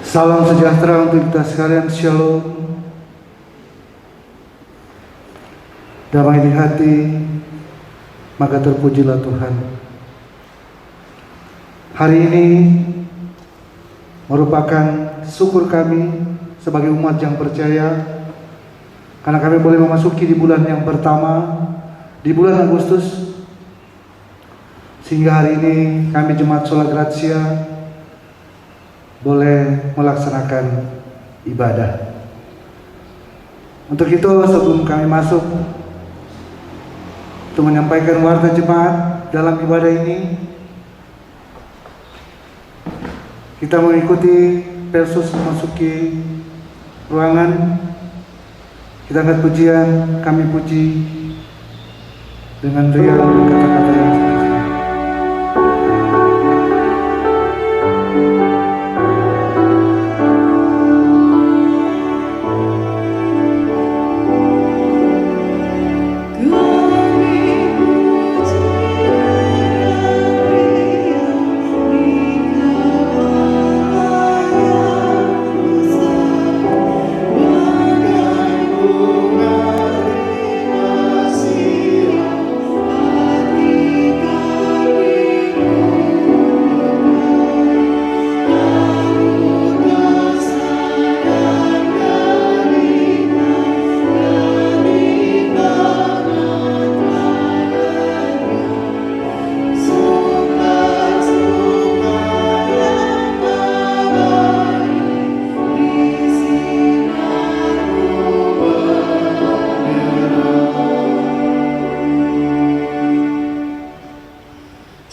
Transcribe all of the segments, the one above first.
Salam sejahtera untuk kita sekalian, Shalom. Damai di hati, maka terpujilah Tuhan. Hari ini merupakan syukur kami sebagai umat yang percaya, karena kami boleh memasuki di bulan yang pertama, di bulan Agustus, sehingga hari ini kami Jemaat Sola Gratia boleh melaksanakan ibadah. Untuk itu, sebelum kami masuk untuk menyampaikan warta jemaat dalam ibadah ini, kita mengikuti Persus memasuki ruangan. Kita angkat pujian, kami puji dengan riang dan kata-kata yang seterusnya.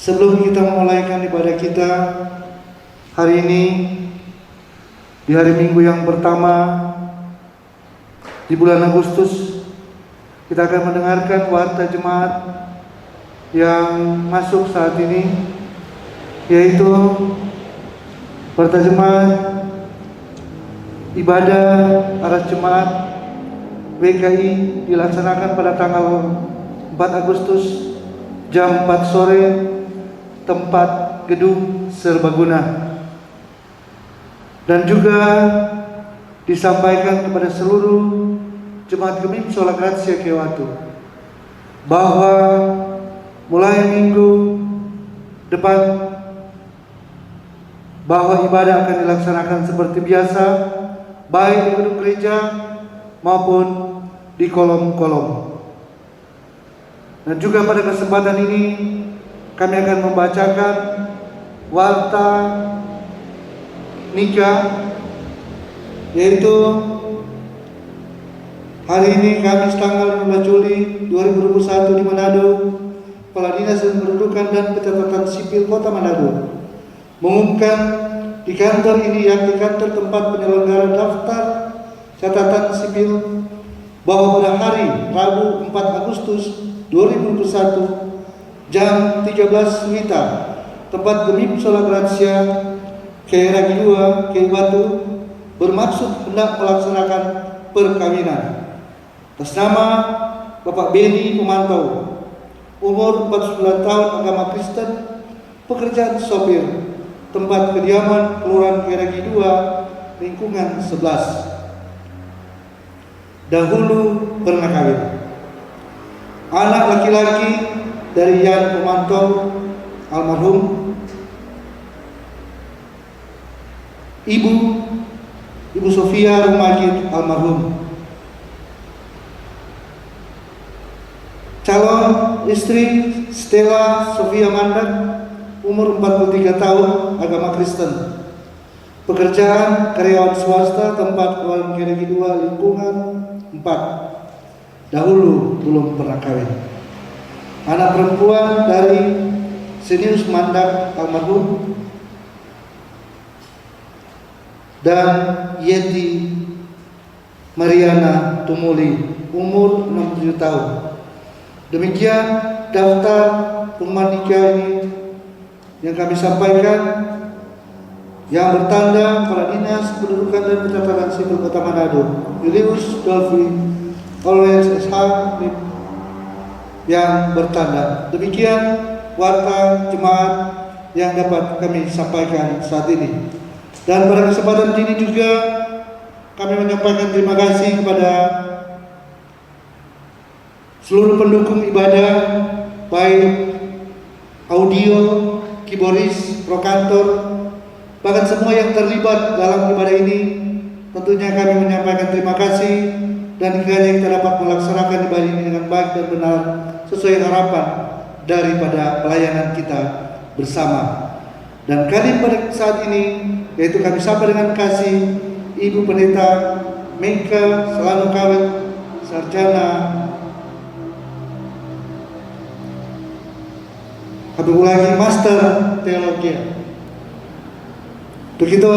Sebelum kita memulaikan ibadah kita hari ini, di hari Minggu yang pertama di bulan Agustus, kita akan mendengarkan warta jemaat yang masuk saat ini, yaitu warta jemaat ibadah aras jemaat WKI dilaksanakan pada tanggal 4 Agustus jam 4 sore, tempat gedung serbaguna, dan juga disampaikan kepada seluruh jemaat Gemim Sola Gratia Kewato bahwa mulai minggu depan bahwa ibadah akan dilaksanakan seperti biasa, baik di gedung gereja maupun di kolom-kolom. Dan juga pada kesempatan ini kami akan membacakan warta nikah, yaitu hari ini Kamis tanggal 15 Juli 2021 di Manado. Kepala Dinas Kependudukan dan Pencatatan Sipil Kota Manado mengumumkan di kantor ini, yakni kantor tempat penyelenggara daftar catatan sipil, bahwa pada hari Rabu 4 Agustus 2021 jam 13 WITA, tempat Gemim Sola Gratia Keiragi 2 Kewato bermaksud hendak melaksanakan perkawinan atas nama Bapak Beni Pemantau, umur 49 tahun, agama Kristen, pekerjaan sopir, tempat kediaman Kelurahan Keiragi 2 lingkungan 11. Dahulu pernah kawin. Anak laki-laki dari Yan Pemantau almarhum, Ibu Sofia Rumagit almarhum. Calon istri Stella Sofia Mandak, umur 43 tahun, agama Kristen, pekerjaan karyawan swasta, tempat Kelurahan Keiragi 2 lingkungan 4. Dahulu belum pernah kawin. Anak perempuan dari Senius Mandak almarhum dan Yeti Mariana Tumuli, umur 67 tahun. Demikian daftar rumah nikah ini yang kami sampaikan, yang bertanda Kepala Dinas Kependudukan dan Pencatatan Sipil Kota Manado, Julius Dolfi Always SH yang bertanda. Demikian warta jemaat yang dapat kami sampaikan saat ini. Dan pada kesempatan ini juga kami menyampaikan terima kasih kepada seluruh pendukung ibadah, baik audio, keyboardis, prokantor, bahkan semua yang terlibat dalam ibadah ini. Tentunya kami menyampaikan terima kasih, dan kiranya kita dapat melaksanakan ibadah ini dengan baik dan benar sesuai harapan daripada pelayanan kita bersama. Dan kali pada saat ini, yaitu kami sapa dengan kasih Ibu Pendeta Meka Selanu Kawet, Sarjana Habibullah Master Teologi. Begitu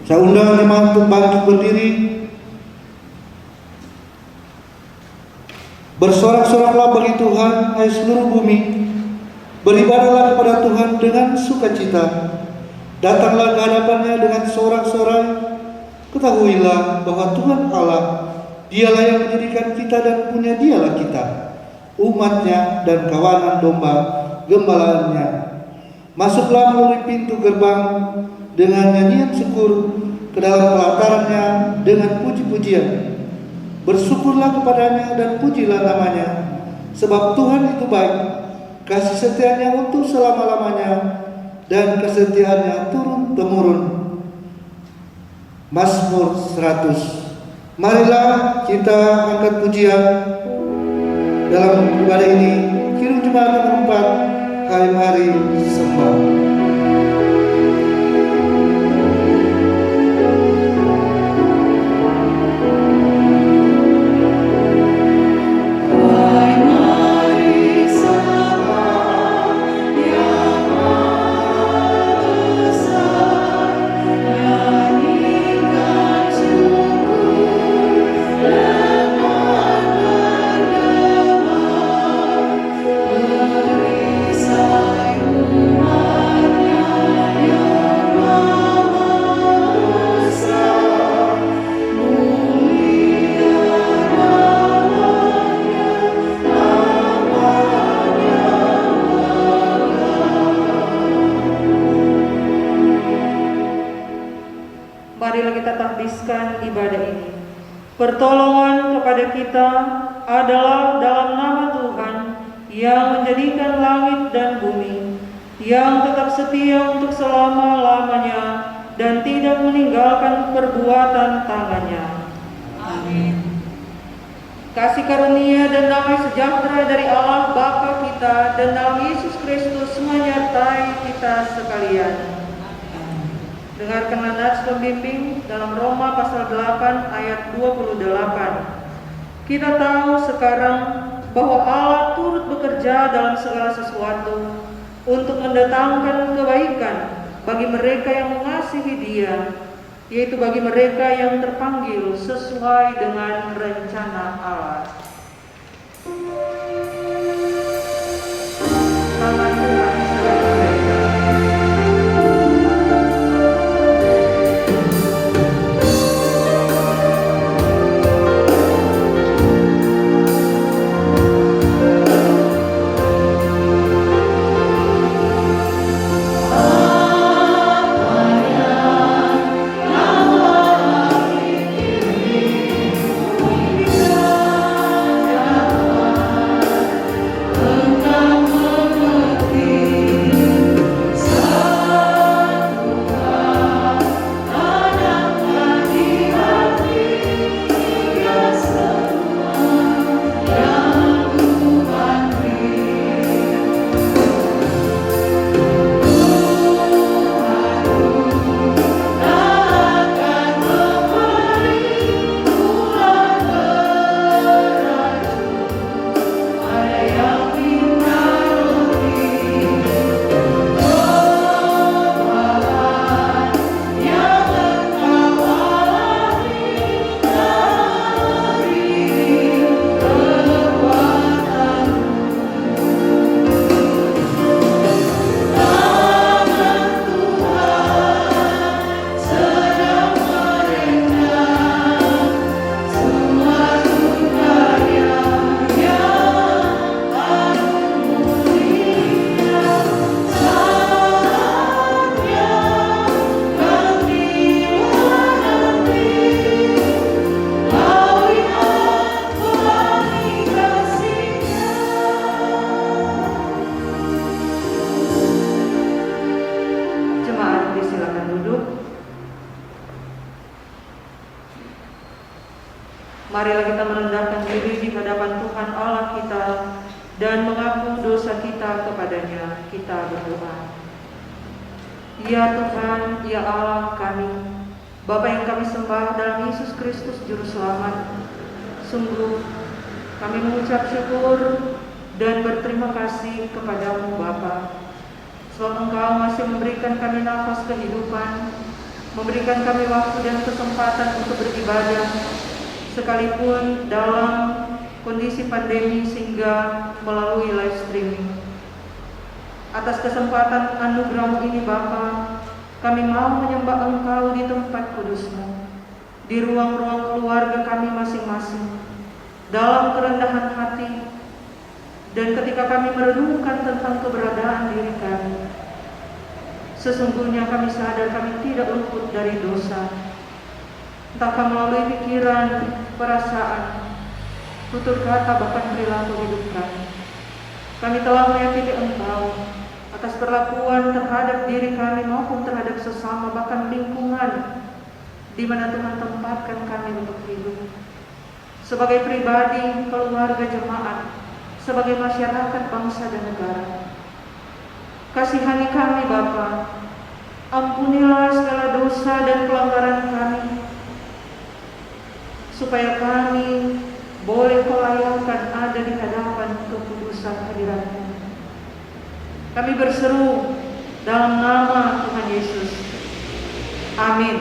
saya undang jemaat untuk bangkit berdiri. Bersorak-soraklah bagi Tuhan, hai seluruh bumi. Beribadahlah kepada Tuhan dengan sukacita. Datanglah ke hadapannya dengan sorak-sorai. Ketahuilah bahwa Tuhan Allah, Dialah yang menjadikan kita dan punya Dialah kita, umatnya dan kawanan domba gembalaannya. Masuklah melalui pintu gerbang dengan nyanyian syukur, ke dalam pelatarannya dengan puji-pujian. Bersyukurlah kepadanya dan pujilah namanya, sebab Tuhan itu baik, kasih setianya untuk selama-lamanya, dan kesetiaannya turun-temurun. Mazmur 100. Marilah kita angkat pujian dalam ibadah ini. Kirung jemaat nomor 4, hai mari sembah. Pertolongan kepada kita adalah dalam nama Tuhan yang menjadikan langit dan bumi, yang tetap setia untuk selama-lamanya dan tidak meninggalkan perbuatan tangannya. Amin. Kasih karunia dan damai sejahtera dari Allah Bapa kita dan dalam Yesus Kristus menyertai kita sekalian. Dengarkanlah nats pembimbing dalam Roma pasal 8 ayat 28. Kita tahu sekarang bahwa Allah turut bekerja dalam segala sesuatu untuk mendatangkan kebaikan bagi mereka yang mengasihi Dia, yaitu bagi mereka yang terpanggil sesuai dengan rencana Allah. Tangan Tuhan selalu baik. Kita Marilah kita merendahkan diri di hadapan Tuhan Allah kita dan mengaku dosa kita kepadanya. Kita berdoa. Ya Tuhan, ya Allah kami, Bapa yang kami sembah dalam Yesus Kristus Juru Selamat, sungguh kami mengucap syukur dan berterima kasih kepadamu Bapa, sebab Engkau masih memberikan kami nafas kehidupan, memberikan kami waktu dan kesempatan untuk beribadah, sekalipun dalam kondisi pandemi sehingga melalui live streaming. Atas kesempatan anugerah ini Bapa, kami mau menyembah Engkau di tempat kudus-Mu, di ruang-ruang keluarga kami masing-masing, dalam kerendahan hati, dan ketika kami merenungkan tentang keberadaan diri kami. Sesungguhnya kami sadar kami tidak luput dari dosa, entahkah melalui pikiran, perasaan, tutur kata, bahkan perilaku hidup kami. Kami telah menyakiti Engkau atas perlakuan terhadap diri kami maupun terhadap sesama, bahkan lingkungan di mana Tuhan tempatkan kami untuk hidup. Sebagai pribadi, keluarga, jemaat, sebagai masyarakat, bangsa dan negara. Kasihani kami Bapa, ampunilah segala dosa dan pelanggaran kami, supaya kami boleh Kau layakan ada di hadapan kekudusan hadirat-Mu. Kami berseru dalam nama Tuhan Yesus. Amin.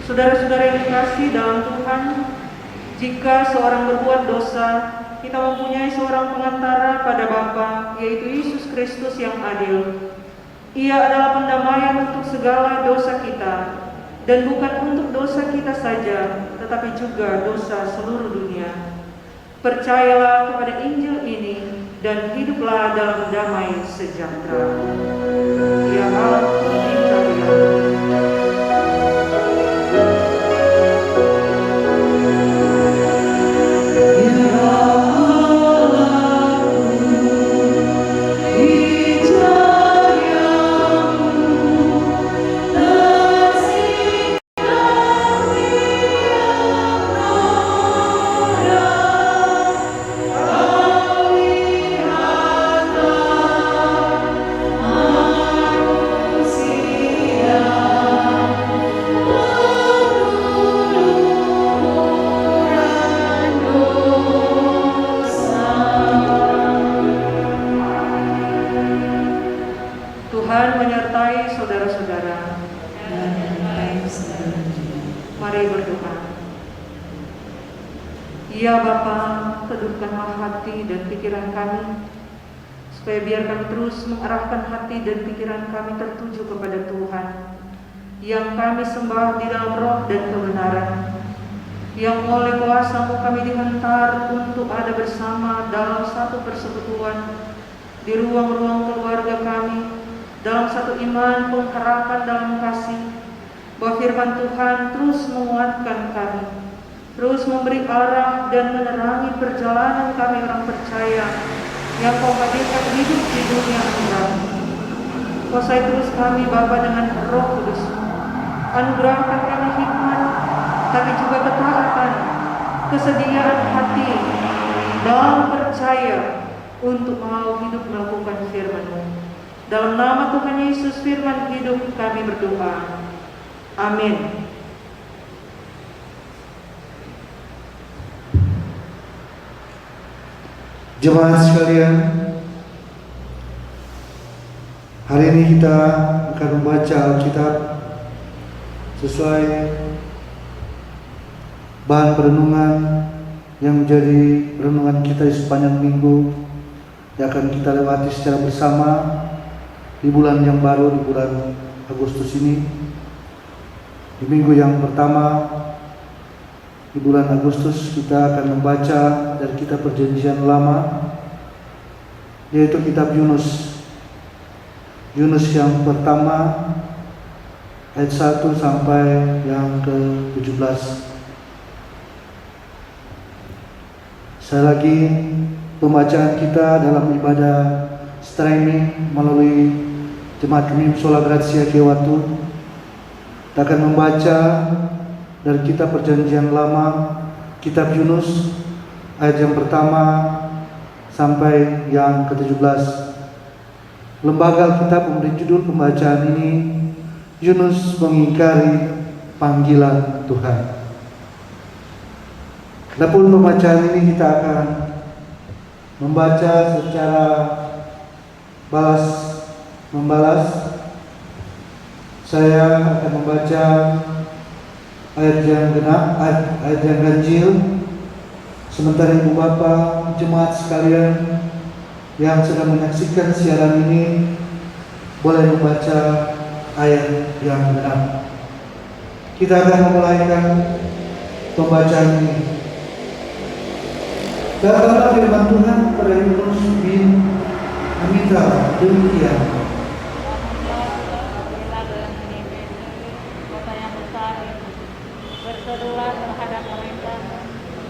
Saudara-saudara yang dikasihi dalam Tuhan, jika seorang berbuat dosa, kita mempunyai seorang pengantara pada Bapa, yaitu Yesus Kristus yang adil. Ia adalah pendamaian untuk segala dosa kita, dan bukan untuk dosa kita saja, tetapi juga dosa seluruh dunia. Percayalah kepada Injil ini dan hiduplah dalam damai sejahtera. Ya Allah, Tuhan menyertai saudara-saudara. Mari berdoa. Ya Bapa, teduhkanlah hati dan pikiran kami, supaya biar kami terus mengarahkan hati dan pikiran kami tertuju kepada Tuhan, yang kami sembah di dalam roh dan kebenaran, yang oleh kuasa-Mu kami dihantar untuk ada bersama dalam satu persekutuan, di ruang-ruang keluarga kami, dalam satu iman, pengharapan dalam kasih, bahwa firman Tuhan terus menguatkan kami, terus memberi arah dan menerangi perjalanan kami orang percaya yang Kau hadirkan hidup di dunia akhirat. Kuasai terus kami Bapa dengan Roh Kudus. Anugerahkan kami hikmat, tapi juga ketaatan, kesediaan hati dalam percaya untuk mau hidup melakukan firman-Mu. Dalam nama Tuhan Yesus firman hidup kami berdoa. Amin. Jemaat sekalian, hari ini kita akan membaca Alkitab sesuai bahan perenungan yang menjadi renungan kita di sepanjang minggu yang akan kita lewati secara bersama di bulan yang baru, di bulan Agustus ini. Di minggu yang pertama di bulan Agustus kita akan membaca dari kitab Perjanjian Lama, yaitu kitab Yunus. Yunus yang pertama ayat 1 sampai yang ke-17. Sekali lagi pembacaan kita dalam ibadah streaming melalui Jemaat Kemim Sola Gratia Kewatu. Kita akan membaca dari kitab Perjanjian Lama Kitab Yunus ayat yang pertama sampai yang ke-17. Lembaga Alkitab memberi judul pembacaan ini, Yunus mengingkari panggilan Tuhan. Adapun pembacaan ini kita akan membaca secara balas-membalas. Saya akan membaca ayat yang genap, ayat yang ganjil. Sementara Ibu Bapak, jemaat sekalian yang sedang menyaksikan siaran ini boleh membaca ayat yang genap. Kita akan memulaikan pembacaan ini. Datanglah firman Tuhan pada Yunus bin Amital demikian. Kota yang besar berserulah terhadap mereka,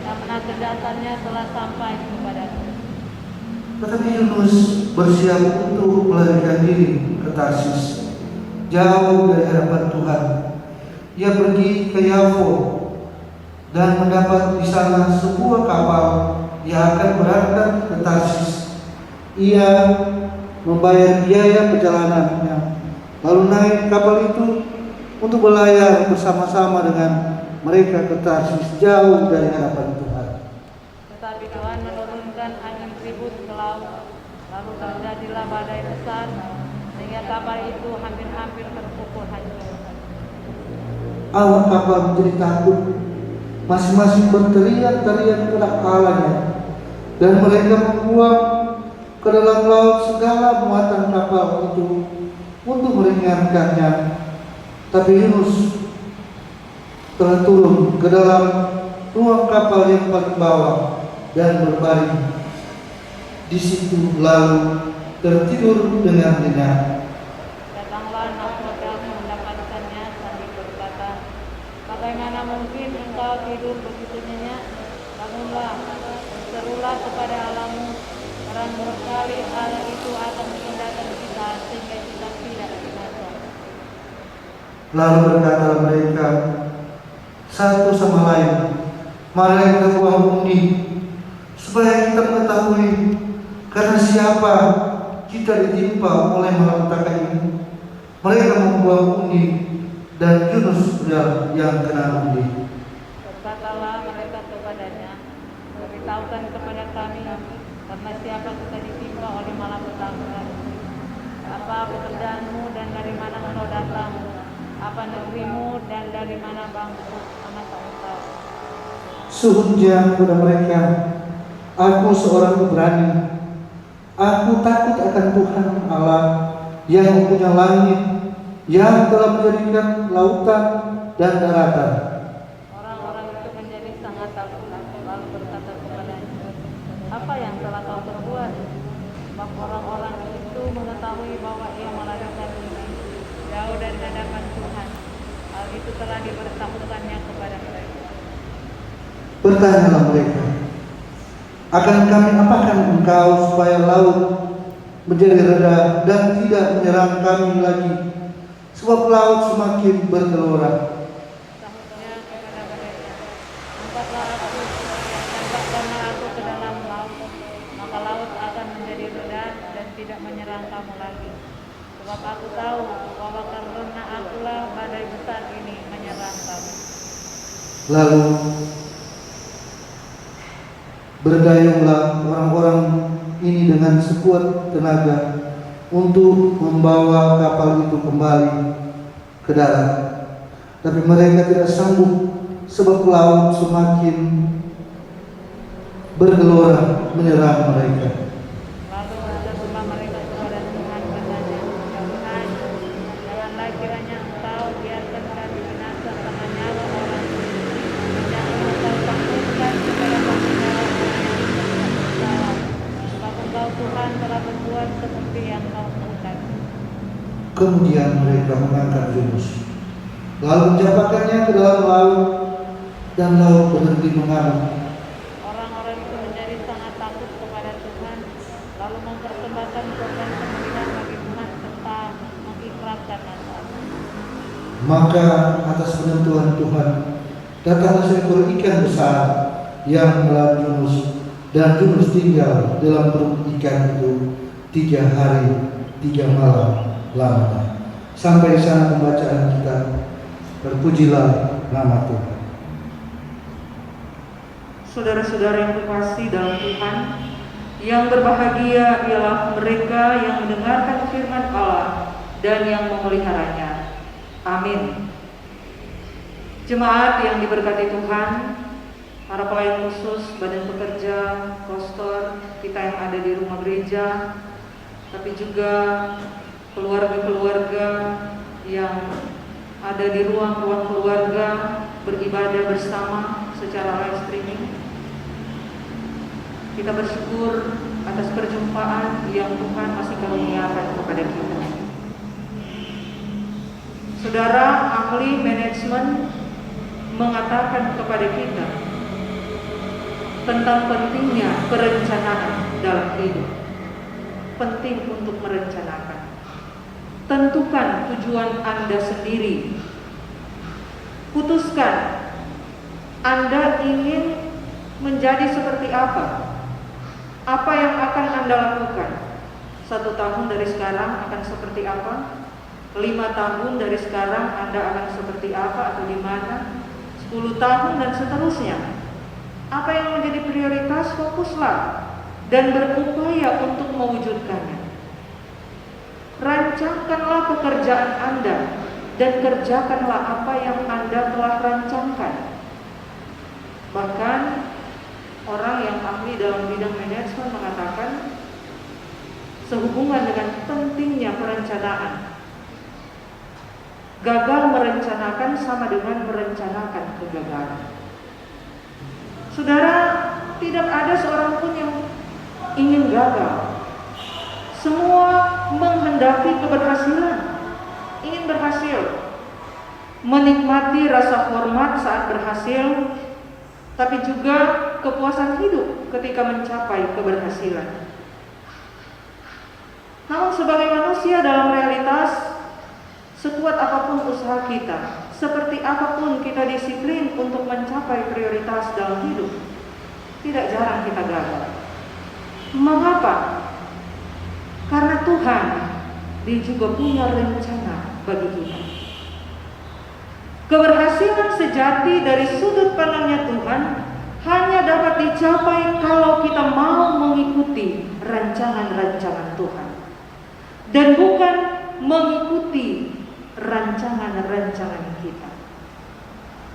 karena kejahatannya telah sampai kepadaku. Tetapi Yunus bersiap untuk melarikan diri ke Tarsis, jauh dari hadapan Tuhan. Ia pergi ke Yafo dan mendapat di sana sebuah kapal yang akan berangkat ke Tarsis. Ia membayar biaya perjalanannya, lalu naik kapal itu untuk berlayar bersama-sama dengan mereka ke Tarsis, jauh dari hadapan Tuhan. Tetapi Tuhan menurunkan angin ribut ke laut, lalu terjadilah badai besar, sehingga kapal itu hampir-hampir terpukul hancur. Awak kapal menjadi takut, masing-masing berteriak-teriak kepada Allahnya, dan mereka membuang ke dalam laut segala muatan kapal itu untuk meringankannya. Tapi Yunus telah turun ke dalam ruang kapal yang paling bawah dan berbaring di situ, lalu tertidur dengan nyenyak. Datanglah Nokodam mendapatkannya sambil berkata, "Bagaimana mungkin engkau tidur begitu nyenyak? Bangunlah, berserulah kepada Allahmu, barangkali Allah itu akan mengindahkan kita sehingga kita tidak binasa." Lalu berkatalah mereka satu sama lain, "Mari kita buang undi, supaya kita mengetahui karena siapa kita ditimpa oleh malapetaka ini." Mereka membuang undi, dan Yunus yang kena undi. Berkatalah mereka kepadanya, "Beritahukan kepada kami, karena siapa kita ditimpa oleh malapetaka? Apa pekerjaanmu dan dari mana engkau datang? Apa negerimu dan dari mana bangsa anak engkau?" Sehujung kepada mereka, "Aku seorang pemberani. Aku takut akan Tuhan Allah yang mempunyai langit, yang telah menjadikan lautan dan daratan." Orang-orang itu menjadi sangat takut, lalu berkata kepadanya, "Apa yang telah kau perbuat?" Sebab orang-orang itu mengetahui bahwa ia melarikan diri jauh dari hadapan Tuhan. Hal itu telah diberitahukannya kepada mereka. Bertanyalah mereka, "Akan kami apakan engkau supaya laut menjadi reda dan tidak menyerang kami lagi, sebab laut semakin bergelora?" Sahutnya kepada mereka, "Angkatlah aku, lemparkanlah aku ke dalam laut, maka laut akan menjadi reda dan tidak menyerang kamu lagi. Sebab aku tahu bahwa karena akulah badai besar ini menyerang kamu." Lalu berdayunglah orang-orang ini dengan sekuat tenaga untuk membawa kapal itu kembali ke darat. Tapi mereka tidak sanggup, sebab laut semakin bergelora menyerang mereka. Lalu berserulah mereka kepada Tuhan, katanya, "Tuhan, janganlah kiranya Engkau biarkan kami binasa karena nyawa orang ini. Jangan Engkau takutkan kepada kami nyawa orang yang tidak bersalah. Sebab Engkau Tuhan telah berbuat seperti yang Kau kehendaki." Kemudian mereka mengangkat Yunus, lalu mencampakkannya ke dalam laut, dan laut berhenti mengalir. Orang-orang itu menjadi sangat takut kepada Tuhan, lalu mempersembahkan korban sembelihan bagi Tuhan serta mengikrarkan Nazar. Maka atas penentuan Tuhan datanglah seekor ikan besar yang menelan Yunus, dan Yunus tinggal dalam perut ikan itu 3 hari 3 malam lamanya. Sampai sana pembacaan kita. Terpujilah nama Tuhan. Saudara-saudara yang terkasih dalam Tuhan, yang berbahagia ialah mereka yang mendengarkan firman Allah dan yang memeliharanya. Amin. Jemaat yang diberkati Tuhan, para pelayan khusus, badan pekerja, pastor, kita yang ada di rumah gereja, tapi juga keluarga-keluarga yang ada di ruang-ruang keluarga beribadah bersama secara live streaming. Kita bersyukur atas perjumpaan yang Tuhan masih karuniakan kepada kita. Saudara ahli manajemen mengatakan kepada kita tentang pentingnya perencanaan dalam hidup. Penting untuk merencanakan. Tentukan tujuan Anda sendiri. Putuskan Anda ingin menjadi seperti apa. Apa yang akan Anda lakukan? 1 tahun dari sekarang akan seperti apa? 5 tahun dari sekarang Anda akan seperti apa atau di mana? 10 tahun dan seterusnya. Apa yang menjadi prioritas, fokuslah dan berupaya untuk mewujudkannya. Rancangkanlah pekerjaan Anda dan kerjakanlah apa yang Anda telah rancangkan. Bahkan orang yang ahli dalam bidang manajemen mengatakan sehubungan dengan pentingnya perencanaan, gagal merencanakan sama dengan merencanakan kegagalan. Saudara, tidak ada seorang pun yang ingin gagal. Semua menghendaki keberhasilan, ingin berhasil, menikmati rasa hormat saat berhasil, tapi juga kepuasan hidup ketika mencapai keberhasilan. Namun sebagai manusia dalam realitas, sekuat apapun usaha kita, seperti apapun kita disiplin untuk mencapai prioritas dalam hidup, tidak jarang kita gagal. Mengapa? Karena Tuhan, Dia juga punya rencana bagi kita. Keberhasilan sejati dari sudut pandangnya Tuhan hanya dapat dicapai kalau kita mau mengikuti rancangan-rancangan Tuhan dan bukan mengikuti rancangan-rancangan kita.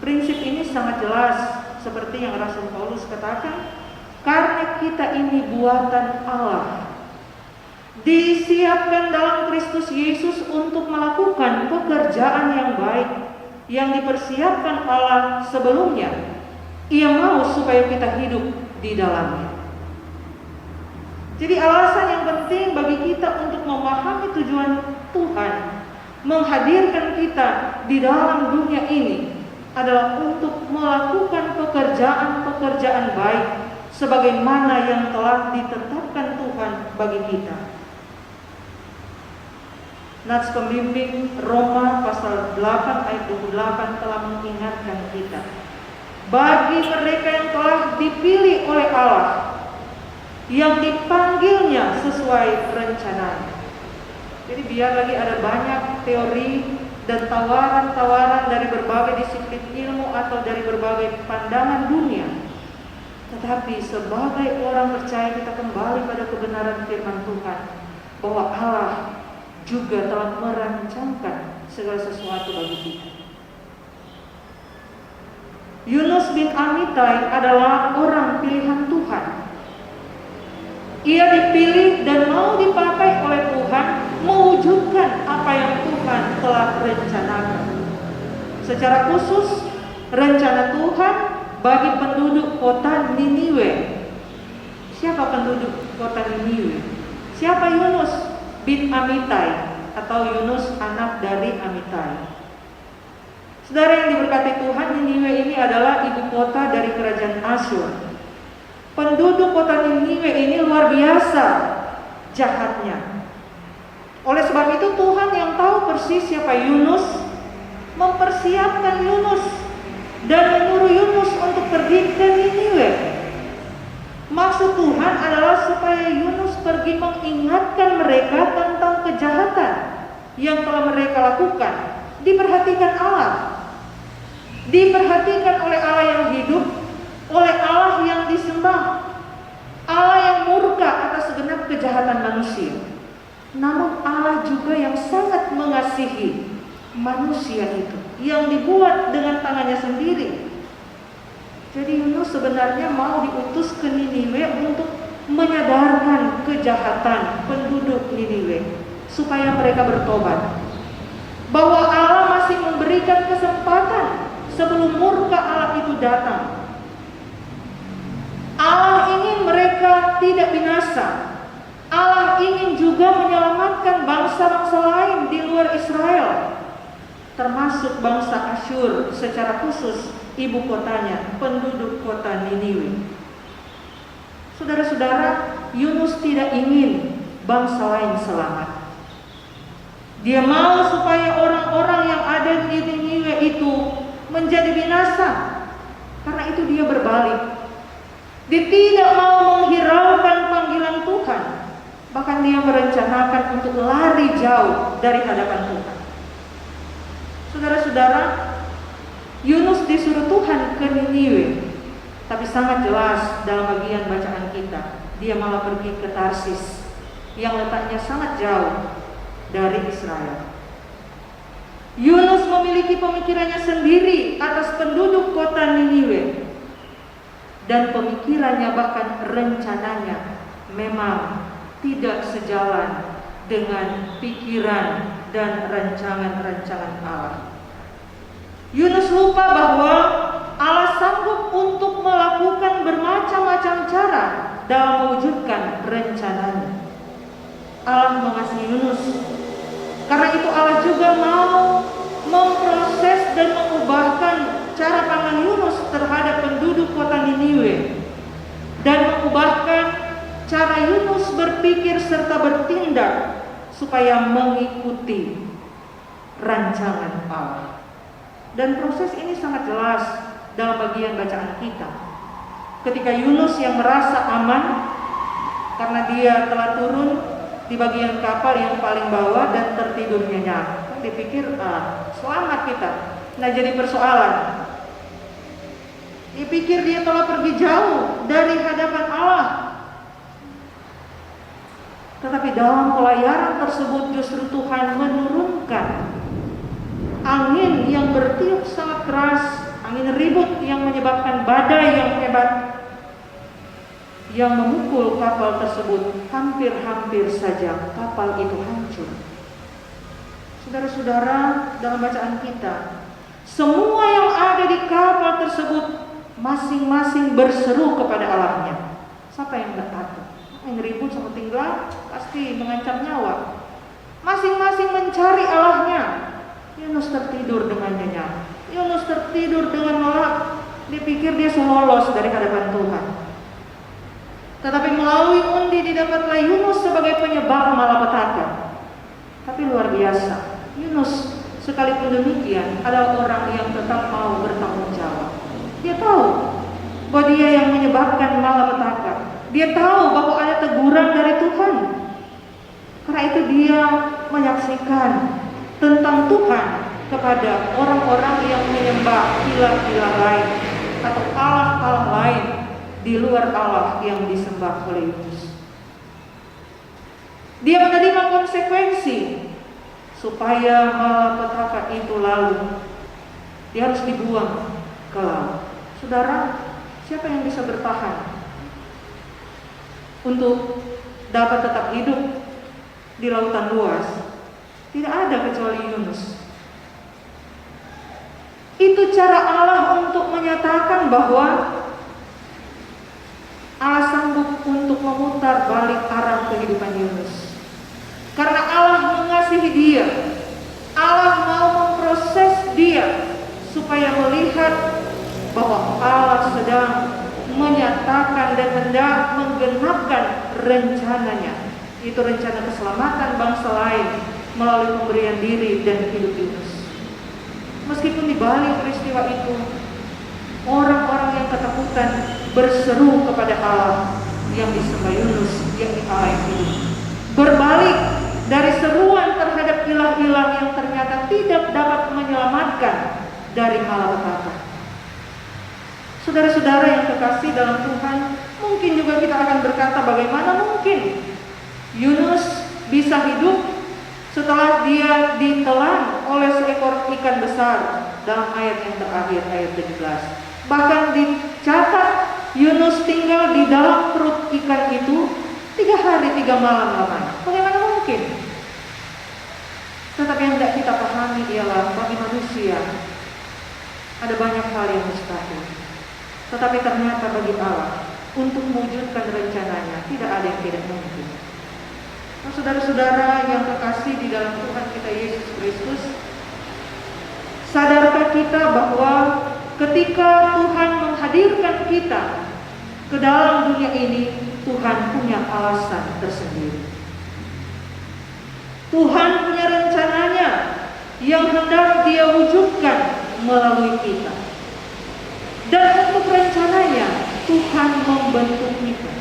Prinsip ini sangat jelas seperti yang Rasul Paulus katakan, karena kita ini buatan Allah, disiapkan dalam Kristus Yesus untuk melakukan pekerjaan yang baik yang dipersiapkan Allah sebelumnya. Ia mau supaya kita hidup di dalamnya. Jadi alasan yang penting bagi kita untuk memahami tujuan Tuhan menghadirkan kita di dalam dunia ini adalah untuk melakukan pekerjaan-pekerjaan baik sebagaimana yang telah ditetapkan Tuhan bagi kita. Nats pembimbing Roma pasal 8 ayat 28 telah mengingatkan kita, bagi mereka yang telah dipilih oleh Allah, yang dipanggilnya sesuai rencananya. Jadi biar lagi ada banyak teori dan tawaran-tawaran dari berbagai disiplin ilmu atau dari berbagai pandangan dunia, tetapi sebagai orang percaya kita kembali pada kebenaran firman Tuhan bahwa Allah juga telah merancangkan segala sesuatu bagi kita. Yunus bin Amitai adalah orang pilihan Tuhan. Ia dipilih dan mau dipakai oleh Tuhan mewujudkan apa yang Tuhan telah rencanakan. Secara khusus, rencana Tuhan bagi penduduk kota Niniwe. Siapa penduduk kota Niniwe? Siapa Yunus bin Amitai atau Yunus anak dari Amitai? Saudara yang diberkati Tuhan, Niniwe ini adalah ibu kota dari kerajaan Asyur. Penduduk kota Niniwe ini luar biasa jahatnya. Oleh sebab itu Tuhan yang tahu persis siapa Yunus mempersiapkan Yunus dan menyuruh Yunus untuk pergi ke Niniwe. Maksud Tuhan adalah supaya Yunus pergi mengingatkan mereka tentang kejahatan yang telah mereka lakukan. Diperhatikan Allah, diperhatikan oleh Allah yang hidup, oleh Allah yang disembah, Allah yang murka atas segenap kejahatan manusia. Namun Allah juga yang sangat mengasihi manusia itu, yang dibuat dengan tangannya sendiri. Jadi Yunus sebenarnya mau diutus ke Niniwe untuk menyadarkan kejahatan penduduk Niniwe, supaya mereka bertobat, bahwa Allah masih memberikan kesempatan sebelum murka Allah itu datang. Allah ingin mereka tidak binasa. Allah ingin juga menyelamatkan bangsa-bangsa lain di luar Israel, termasuk bangsa Asyur, secara khusus ibu kotanya, penduduk kota Niniwe. Saudara-saudara, Yunus tidak ingin bangsa lain selamat. Dia mau supaya orang-orang yang ada di Niniwe itu menjadi binasa. Karena itu dia berbalik. Dia tidak mau menghiraukan panggilan Tuhan. Bahkan dia merencanakan untuk lari jauh dari hadapan Tuhan. Saudara-saudara, Yunus disuruh Tuhan ke Niniwe. Tapi sangat jelas dalam bagian bacaan kita, dia malah pergi ke Tarsis yang letaknya sangat jauh dari Israel. Yunus memiliki pemikirannya sendiri atas penduduk kota Niniwe, dan pemikirannya bahkan rencananya memang tidak sejalan dengan pikiran dan rancangan-rancangan Allah. Yunus lupa bahwa Allah sanggup untuk melakukan bermacam-macam cara dalam mewujudkan rencananya. Allah mengasihi Yunus. Karena itu Allah juga mau memproses dan mengubahkan cara pandang Yunus terhadap penduduk kota Niniwe, dan mengubahkan cara Yunus berpikir serta bertindak supaya mengikuti rancangan Allah. Dan proses ini sangat jelas dalam bagian bacaan kita. Ketika Yunus yang merasa aman karena dia telah turun di bagian kapal yang paling bawah dan tertidur nyenyak, dipikir selamat kita. Nah, jadi persoalan, dipikir dia telah pergi jauh dari hadapan Allah. Tetapi dalam pelayaran tersebut justru Tuhan menurunkan angin yang bertiup sangat keras, angin ribut yang menyebabkan badai yang hebat, yang memukul kapal tersebut. Hampir-hampir saja kapal itu hancur. Saudara-saudara, dalam bacaan kita, semua yang ada di kapal tersebut masing-masing berseru kepada Allahnya. Siapa yang tidak takut? Yang ribut sama tinggal pasti mengancam nyawa. Masing-masing mencari Allahnya. Yunus tertidur dengan nyenyak. Yunus tertidur dengan lelap. Dipikir dia lolos dari hadapan Tuhan. Tetapi melalui undi didapatlah Yunus sebagai penyebab malapetaka. Tapi luar biasa, Yunus sekalipun demikian adalah orang yang tetap mau bertanggung jawab. Dia tahu bahwa dia yang menyebabkan malapetaka. Dia tahu bahwa ada teguran dari Tuhan. Karena itu dia menyaksikan tentang Tuhan kepada orang-orang yang menyembah ilah-ilah lain atau Allah-Allah lain di luar Allah yang disembah oleh Yunus. Dia menerima konsekuensi supaya malapetaka itu lalu. Dia harus dibuang ke laut. Saudara, siapa yang bisa bertahan untuk dapat tetap hidup di lautan luas? Tidak ada kecuali Yunus. Itu cara Allah untuk menyatakan bahwa Allah sanggup untuk memutar balik arah kehidupan Yunus. Karena Allah mengasihi dia, Allah mau memproses dia supaya melihat bahwa Allah sedang menyatakan dan hendak menggenapkan rencananya. Itu rencana keselamatan bangsa lain melalui pemberian diri dan hidup Yunus. Meskipun di balik peristiwa itu orang-orang yang ketakutan berseru kepada Allah yang disembah Yunus, yakni Allah yang hidup. Berbalik dari seruan terhadap ilah-ilah yang ternyata tidak dapat menyelamatkan dari malapetaka. Saudara-saudara yang kekasih dalam Tuhan, mungkin juga kita akan berkata, bagaimana mungkin Yunus bisa hidup setelah dia ditelan oleh seekor ikan besar dalam ayat yang terakhir, ayat 17. Bahkan dicatat Yunus tinggal di dalam perut ikan itu 3 hari 3 malam lamanya. Bagaimana mungkin? Tetapi yang tidak kita pahami ialah bagi manusia ada banyak hal yang mustahil. Tetapi ternyata bagi Allah untuk mewujudkan rencananya tidak ada yang tidak mungkin. Nah, saudara-saudara yang kekasih di dalam Tuhan kita Yesus Kristus, sadarkah kita bahwa ketika Tuhan menghadirkan kita ke dalam dunia ini, Tuhan punya alasan tersendiri. Tuhan punya rencananya yang hendak Dia wujudkan melalui kita. Dan untuk rencananya, Tuhan membentuk kita.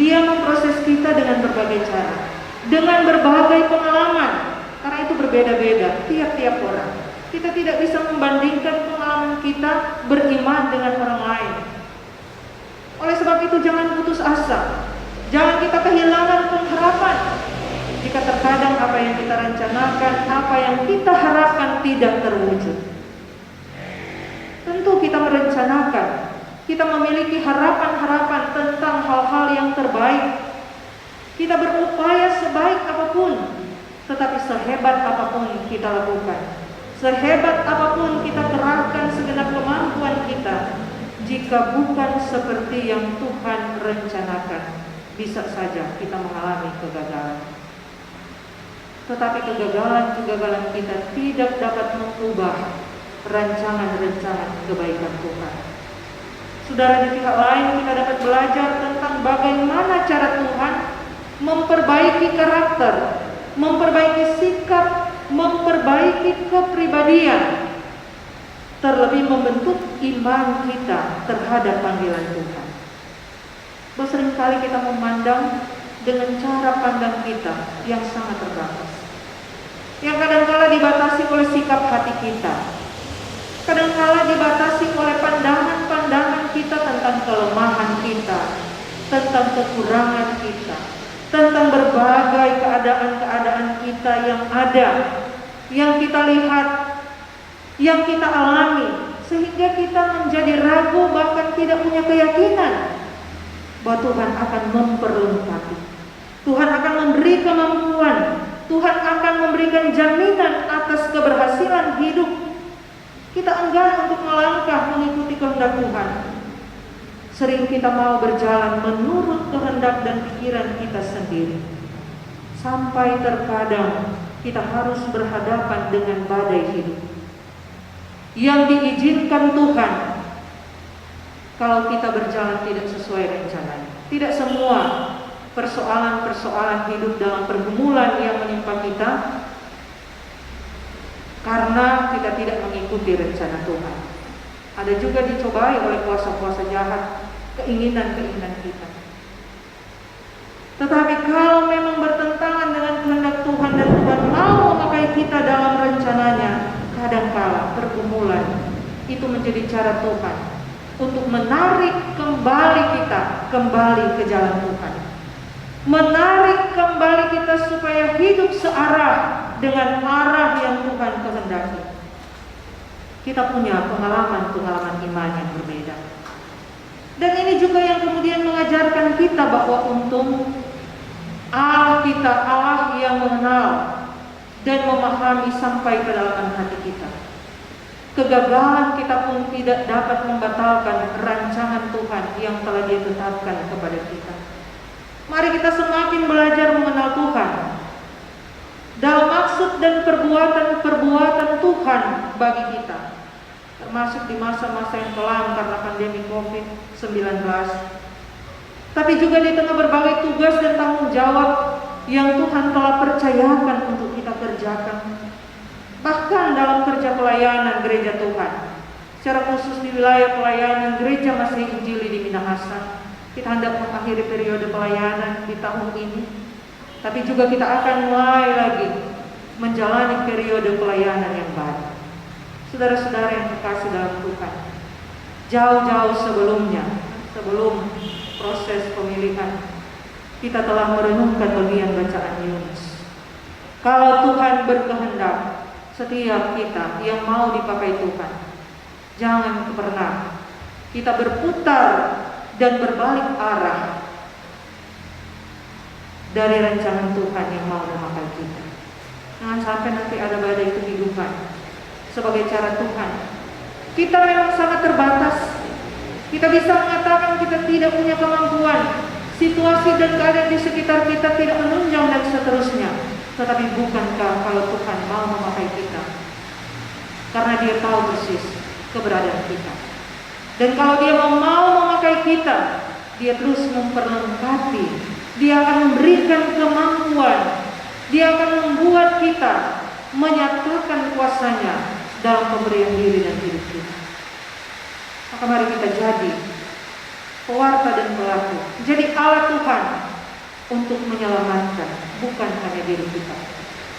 Dia memproses kita dengan berbagai cara, dengan berbagai pengalaman, karena itu berbeda-beda tiap-tiap orang. Kita tidak bisa membandingkan pengalaman kita beriman dengan orang lain. Oleh sebab itu jangan putus asa, jangan kita kehilangan pengharapan. Jika terkadang apa yang kita rencanakan, apa yang kita harapkan tidak terwujud. Tentu kita merencanakan, kita memiliki harapan-harapan tentang hal-hal yang terbaik. Kita berupaya sebaik apapun, tetapi sehebat apapun kita lakukan, sehebat apapun kita kerahkan segenap kemampuan kita, jika bukan seperti yang Tuhan rencanakan, bisa saja kita mengalami kegagalan. Tetapi kegagalan-kegagalan kita tidak dapat mengubah rancangan-rancangan kebaikan Tuhan. Saudara, di pihak lain kita dapat belajar tentang bagaimana cara Tuhan memperbaiki karakter, memperbaiki sikap, memperbaiki kepribadian, terlebih membentuk iman kita terhadap panggilan Tuhan. Seringkali kita memandang dengan cara pandang kita yang sangat terbatas, yang kadangkala dibatasi oleh sikap hati kita, kadangkala dibatasi oleh pandangan-pandangan kita tentang kelemahan kita, tentang kekurangan kita, tentang berbagai keadaan-keadaan kita yang ada, yang kita lihat, yang kita alami, sehingga kita menjadi ragu, bahkan tidak punya keyakinan bahwa Tuhan akan memperlengkapi, Tuhan akan memberi kemampuan, Tuhan akan memberikan jaminan atas keberhasilan hidup. Kita enggan untuk melangkah mengikuti kehendak Tuhan. Sering kita mau berjalan menurut kehendak dan pikiran kita sendiri, sampai terkadang kita harus berhadapan dengan badai hidup yang diizinkan Tuhan kalau kita berjalan tidak sesuai rencananya. Tidak semua persoalan-persoalan hidup dalam pergumulan yang menimpa kita karena kita tidak mengikuti rencana Tuhan. Ada juga dicobai oleh kuasa-kuasa jahat keinginan-keinginan kita. Tetapi kalau memang bertentangan dengan kehendak Tuhan dan Tuhan mau memakai kita dalam rencananya, kadangkala pergumulan itu menjadi cara Tuhan untuk menarik kembali kita kembali ke jalan Tuhan, menarik kembali kita supaya hidup searah dengan arah yang Tuhan kehendaki. Kita punya pengalaman-pengalaman iman yang berbeda. Dan ini juga yang kemudian mengajarkan kita bahwa untung Allah kita, Allah yang mengenal dan memahami sampai kedalaman hati kita. Kegagalan kita pun tidak dapat membatalkan rancangan Tuhan yang telah Dia tetapkan kepada kita. Mari kita semakin belajar mengenal Tuhan dalam maksud dan perbuatan-perbuatan Tuhan bagi kita, termasuk di masa-masa yang kelam karena pandemi COVID-19, tapi juga di tengah berbagai tugas dan tanggung jawab yang Tuhan telah percayakan untuk kita kerjakan. Bahkan dalam kerja pelayanan gereja Tuhan, secara khusus di wilayah pelayanan Gereja Masih Injili di Minahasa. Kita hendak mengakhiri periode pelayanan di tahun ini, tapi juga kita akan mulai lagi menjalani periode pelayanan yang baru. Saudara-saudara yang terkasih dalam Tuhan, jauh-jauh sebelum proses pemilihan, kita telah merenungkan bagian bacaan Yunus. Kalau Tuhan berkehendak, setiap kita yang mau dipakai Tuhan, jangan pernah kita berputar dan berbalik arah dari rancangan Tuhan yang mau memakai kita. Jangan sampai nanti ada badai kehidupan sebagai cara Tuhan. Kita memang sangat terbatas. Kita bisa mengatakan kita tidak punya kemampuan, situasi dan keadaan di sekitar kita tidak menunjang dan seterusnya. Tetapi bukankah kalau Tuhan mau memakai kita, karena Dia tahu persis keberadaan kita. Dan kalau Dia mau memakai kita, Dia terus memperlengkapi. Dia akan memberikan kemampuan. Dia akan membuat kita menyatakan kuasanya dalam pemberian diri dan hidup kita. Maka mari kita jadi pewarta dan pelaku, jadi alat Tuhan untuk menyelamatkan bukan hanya diri kita,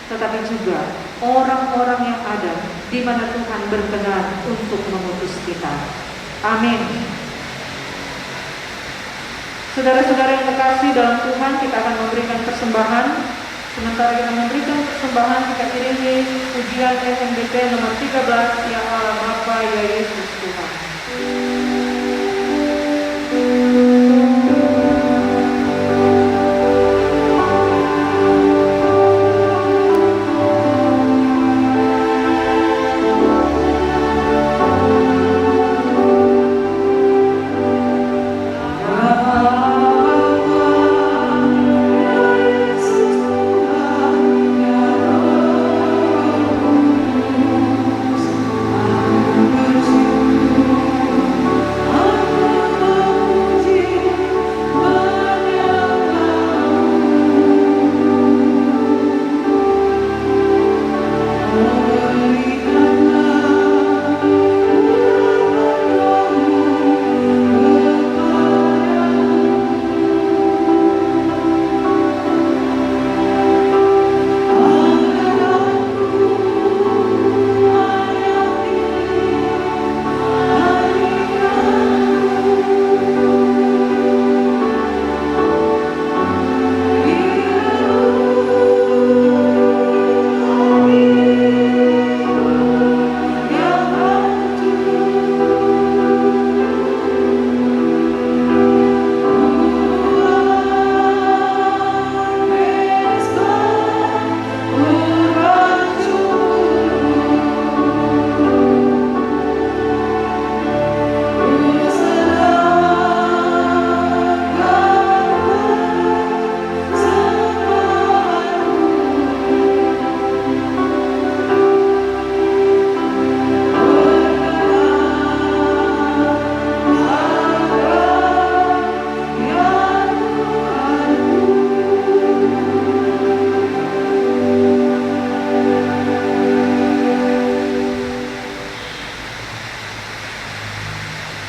tetapi juga orang-orang yang ada di mana Tuhan berkenan untuk mengutus kita. Amin. Saudara-saudara yang terkasih dalam Tuhan, kita akan memberikan persembahan. Sementara kita memberikan persembahan, kita iringi pujian SMBT nomor 13, Ya Allah Bapa, Ya Yesus Tuhan.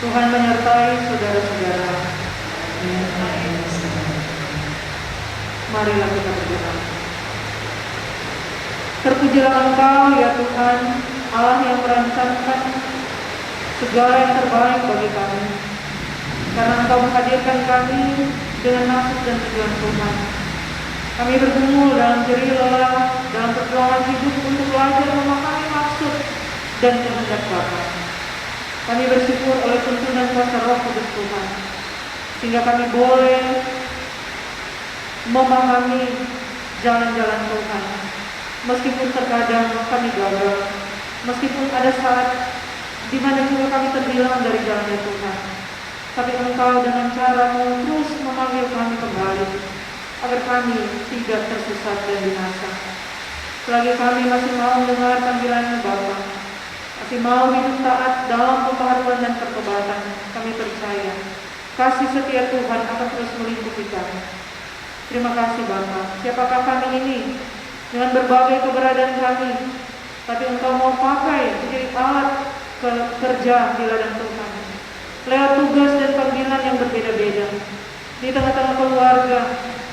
Tuhan menyertai saudara-saudara. Marilah kita berdoa. Terpujilah Engkau ya Tuhan, Allah yang merancangkan segala yang terbaik bagi kami. Karena Engkau menghadirkan kami dengan maksud dan tujuan Tuhan. Kami bergumul dalam jerih lelah, dalam perjuangan hidup untuk belajar memahami maksud dan kehendak Bapa. Kami bersyukur oleh tuntunan kuasa Roh Kudus Tuhan, sehingga kami boleh memahami jalan-jalan Tuhan. Meskipun terkadang kami gagal, meskipun ada saat di mana juga kami terbilang dari jalannya Tuhan, tapi Engkau dengan cara-Mu terus memanggil kami kembali, agar kami tidak tersesat dan binasa. Selagi kami masih mau mendengar panggilan Bapa, masih mau hidup taat dalam pembaharuan dan pertobatan, kami percaya kasih setia Tuhan akan terus melingkupi kami. Terima kasih Bapa. Siapakah kami ini dengan berbagai keberadaan kami, tapi Engkau mau pakai menjadi alat kerja di ladang Tuhan, lewat tugas dan panggilan yang berbeda-beda, di tengah-tengah keluarga,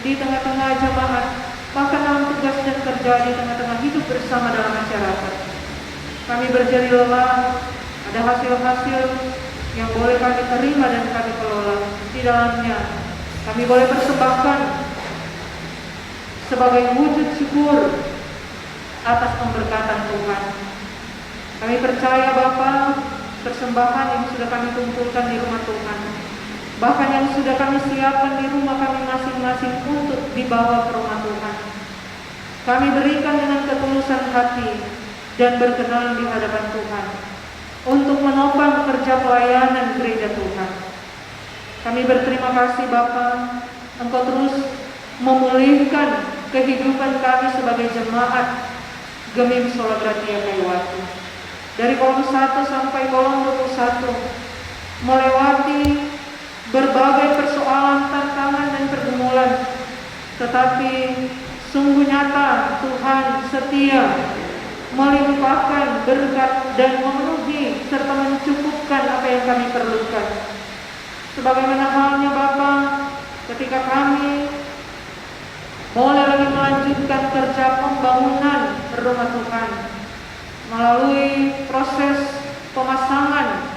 di tengah-tengah jemaat, bahkan dalam tugas dan kerja di tengah-tengah hidup bersama dalam masyarakat. Kami berjari lelah, ada hasil-hasil yang boleh kami terima dan kami kelola. Di dalamnya kami boleh persembahkan sebagai wujud syukur atas pemberkatan Tuhan. Kami percaya Bapa, persembahan yang sudah kami kumpulkan di rumah Tuhan, bahkan yang sudah kami siapkan di rumah kami masing-masing untuk dibawa ke rumah Tuhan, kami berikan dengan ketulusan hati dan berkenan di hadapan Tuhan untuk menopang kerja pelayanan gereja Tuhan. Kami berterima kasih Bapa, Engkau terus memulihkan kehidupan kami sebagai jemaat Gemim Sola Gratia Kayuwati. Dari kolom 1 sampai kolom 21, melewati berbagai persoalan, tantangan dan pergumulan, tetapi sungguh nyata Tuhan setia melimpahkan berkat dan memenuhi serta mencukupkan apa yang kami perlukan. Sebagaimana halnya Bapa, ketika kami boleh lagi melanjutkan kerja pembangunan rumah Tuhan melalui proses pemasangan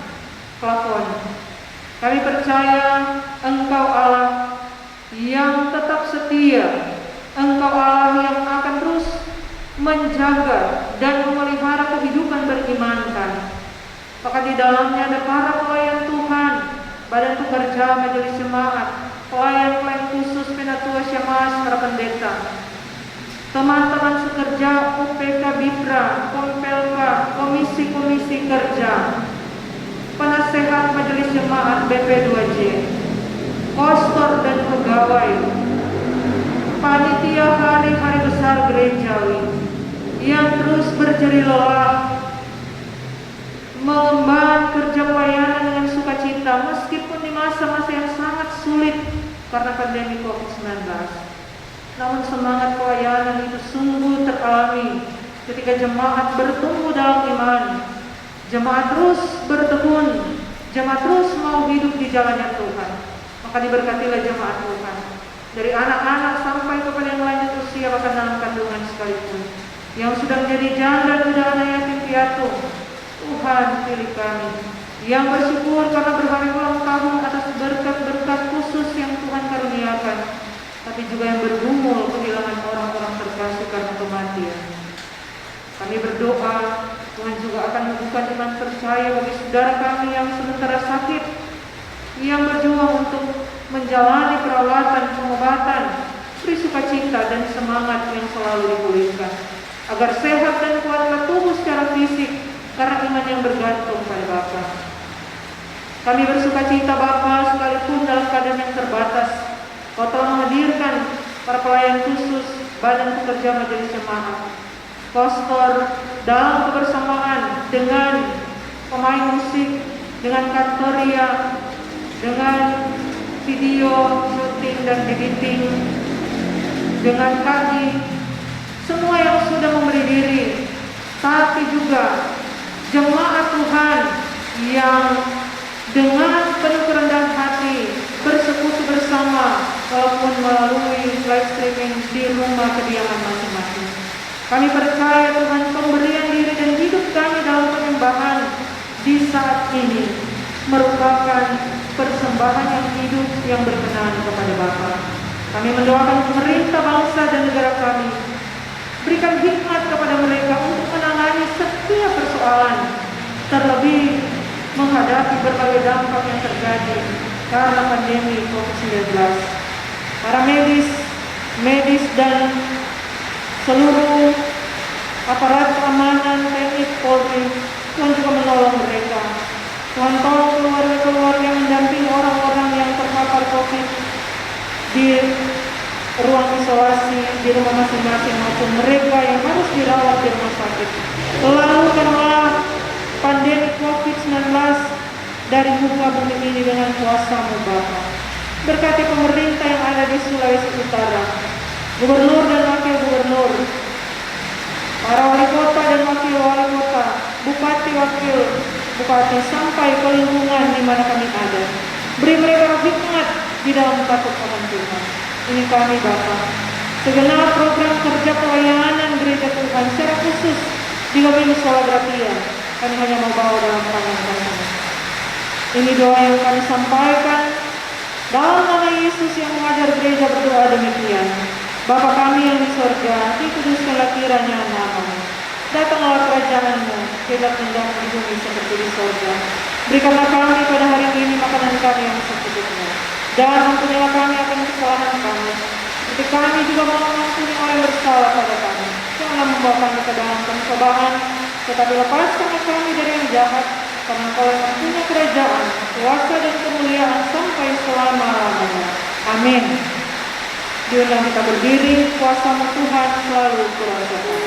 plafon, kami percaya Engkau Allah yang tetap setia, Engkau Allah yang akan terus menjaga dan memelihara kehidupan berimankan. Maka di dalamnya ada para pelayan Tuhan, badan pekerja majelis jemaat, pelayan-pelayan khusus Penatua Syamaas, para pendeta, teman-teman sekerja UPK Bipra, Kompelka, komisi-komisi kerja, penasehat majelis jemaat BP2J, kostor dan pegawai, panitia hari-hari besar gerejawi yang terus berjeri lelah mengemban kerja pelayanan dengan sukacita meskipun di masa-masa yang sangat sulit karena pandemi COVID-19. Namun semangat pelayanan itu sungguh teralami ketika jemaat bertumbuh dalam iman, jemaat terus bertekun, jemaat terus mau hidup di jalannya Tuhan. Maka diberkatilah jemaat Tuhan, dari anak-anak sampai kepada yang lanjut usia bahkan dalam kandungan sekalipun, yang sudah menjadi janda dan anak yatim piatu. Tuhan pilih kami yang bersyukur karena berhari ulang tahun atas berkat-berkat khusus yang Tuhan karuniakan, tapi juga yang bergumul kehilangan orang-orang terkasih karena kematian. Kami berdoa Tuhan juga akan membuka iman percaya bagi saudara kami yang sementara sakit, yang berjuang untuk menjalani perawatan pengobatan. Beri sukacita dan semangat yang selalu dipulihkan, agar sehat dan kuatlah tubuh secara fisik karena iman yang bergantung pada Bapa. Kami bersukacita Bapa, sekalipun dalam keadaan yang terbatas, Kau telah menghadirkan para pelayan khusus badan pekerja majelis jemaat, kostor dalam kebersamaan dengan pemain musik, dengan kantoria, dengan video syuting dan editing, dengan kaki, semua yang sudah memberi diri, tapi juga jemaat Tuhan yang dengan penuh kerendahan hati bersekutu bersama walaupun melalui live streaming di rumah kediaman masing-masing. Kami percaya Tuhan, pemberian diri dan hidup kami dalam penyembahan di saat ini merupakan persembahan yang hidup yang berkenan kepada Bapa. Kami mendoakan pemerintah bangsa dan negara kami, berikan hikmat kepada mereka untuk menangani setiap persoalan, terlebih menghadapi berbagai dampak yang terjadi karena pandemi COVID-19. Para medis dan seluruh aparat keamanan TNI Polri, Tuhan juga menolong mereka. Tuhan tolong keluarga-keluarga yang mendampingi orang-orang yang terpapar COVID di ruang isolasi di rumah masing-masing maupun mereka yang harus dirawat di rumah sakit. Lalukanlah pandemi COVID-19 dari muka bumi ini dengan kuasa-Mu Bapa. Berkati pemerintah yang ada di Sulawesi Utara, gubernur dan wakil gubernur, para wali kota dan wakil wali kota, bupati wakil buka hati sampai ke lingkungan di mana kami ada. Beri mereka hikmat di dalam takut akan Tuhan. Ini kami Bapa. Segenap program kerja pelayanan gereja Tuhan secara khusus di Lobi Musola Gratia, kami hanya mau bawa dalam tangan kami. Ini doa yang kami sampaikan dalam nama Yesus yang mengajar gereja berdoa demikian. Bapa kami yang di sorga, dikuduskanlah kiranya nama-Mu. Datanglah kerajaan-Mu, biarlah kehendakmu di bumi seperti di sorga. Berikanlah kami pada hari ini makanan kami yang secukupnya. Dan ampunilah kami akan kesalahan kami, seperti kami juga mau mengampuni orang yang bersalah pada kami. Janganlah membawa kami ke dalam pencobaan, tetapi lepaskanlah kami dari yang jahat, karena Engkau yang punya kerajaan, kuasa dan kemuliaan sampai selama-lamanya. Amin. Diundang kita berdiri, kuasa-Mu Tuhan selalu kurasakan.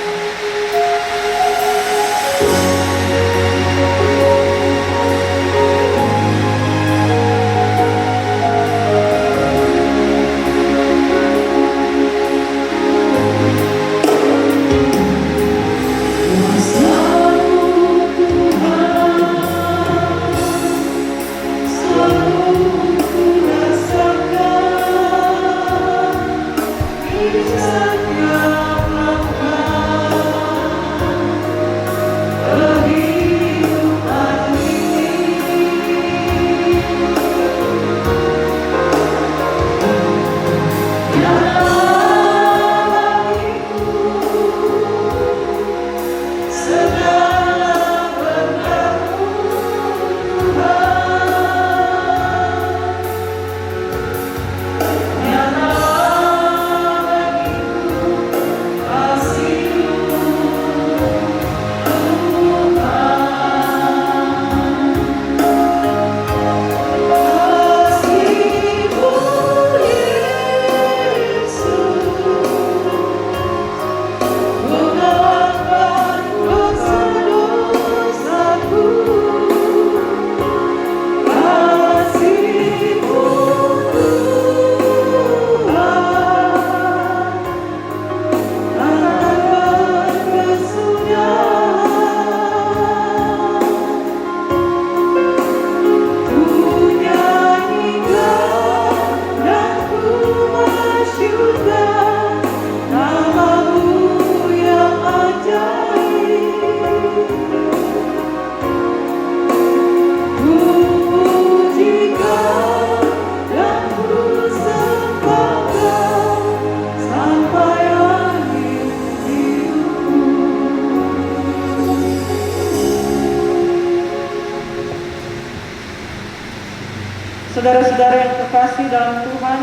Saudara-saudara yang terkasih dalam Tuhan,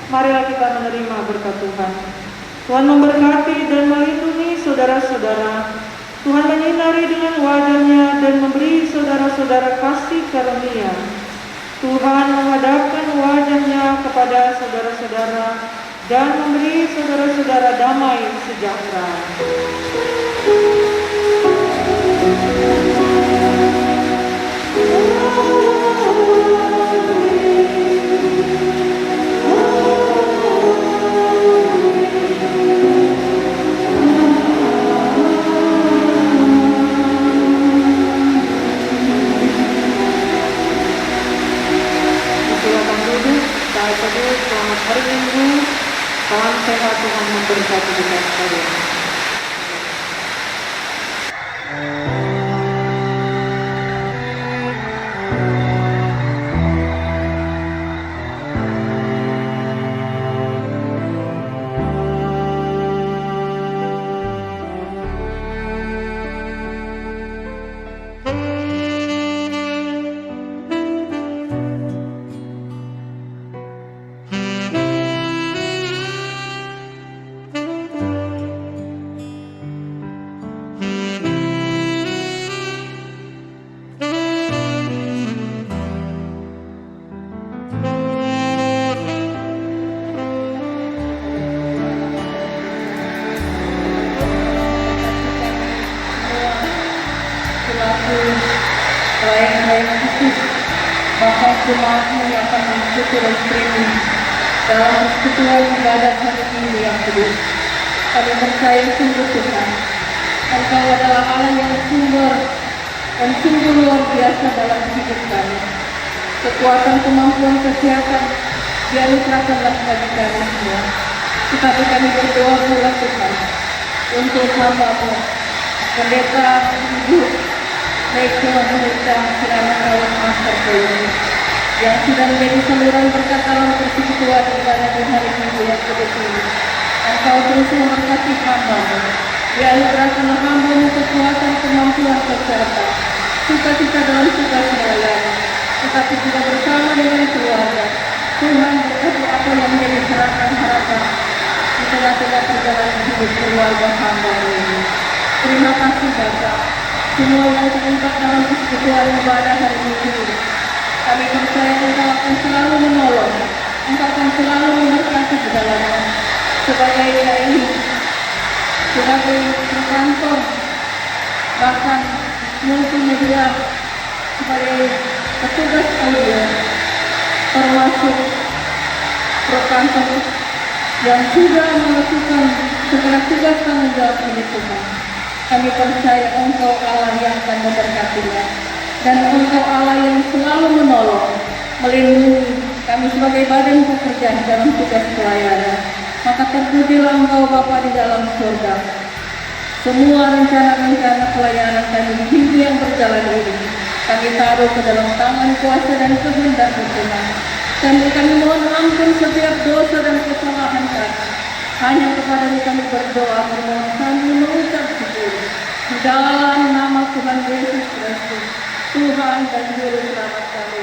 marilah kita menerima berkat Tuhan. Tuhan memberkati dan melindungi saudara-saudara. Tuhan menyinari dengan wajah-Nya dan memberi saudara-saudara kasih karunia. Tuhan menghadapkan wajah-Nya kepada saudara-saudara dan memberi saudara-saudara damai sejahtera. Selamat hari Minggu, salam sehat, Tuhan memberkati kita sekalian. Bahkan jemaatmu yang akan mengikuti streaming dalam persekutuan ibadat hari Minggu yang kudus. Kami percaya sungguh Tuhan, Engkau adalah Allah yang sumber dan sungguh luar biasa dalam hidup kami. Kekuatan, kemampuan, kesehatan dianugerahkanlah bagi kami semua. Tetapi kami berdoa pula Tuhan untuk hamba-Mu, Pendeta Ibu Rachel Pendeta Kirana Kawan Master Koyoni, yang sudah menjadi saluran berkat dalam persekutuan ibadah di hari Minggu yang kudus ini. Engkau terus memberkati hamba-Mu. Dianugerahkanlah hamba-Mu kekuatan, kemampuan, kesehatan, sukacita dalam tugas melayani, tetapi juga bersama dengan keluarga. Tuhan, berkati apa yang menjadi harapan di tengah-tengah perjalanan hidup keluarga hamba-Mu ini. Terima kasih Bapa. Semua yang terlibat dalam persekutuan ibadah hari Minggu ini, kami percaya Engkau akan selalu menolong, Engkau akan selalu memberkati di dalamnya. Sebagai ini, sebagai kantor, bahkan multimedia, sebagai petugas audio, termasuk perkantor yang sudah melakukan segala tugas tanggung jawab ini Tuhan. Kami percaya Engkau Allah yang akan memberkatinya, dan Engkau Allah yang selalu menolong, melindungi kami sebagai badan pekerjaan dalam tugas pelayanan. Maka terpujilah Engkau Bapa di dalam surga. Semua rencana-rencana pelayanan kami di minggu yang berjalan ini, kami taruh ke dalam tangan kuasa dan kehendak Tuhan. Kami mohon ampun setiap dosa dan kesalahan kami. Hanya kepada kami berdoa, memohon sambil mengucap syukur di dalam nama Tuhan Yesus Kristus, Tuhan dan Juru Selamat kami.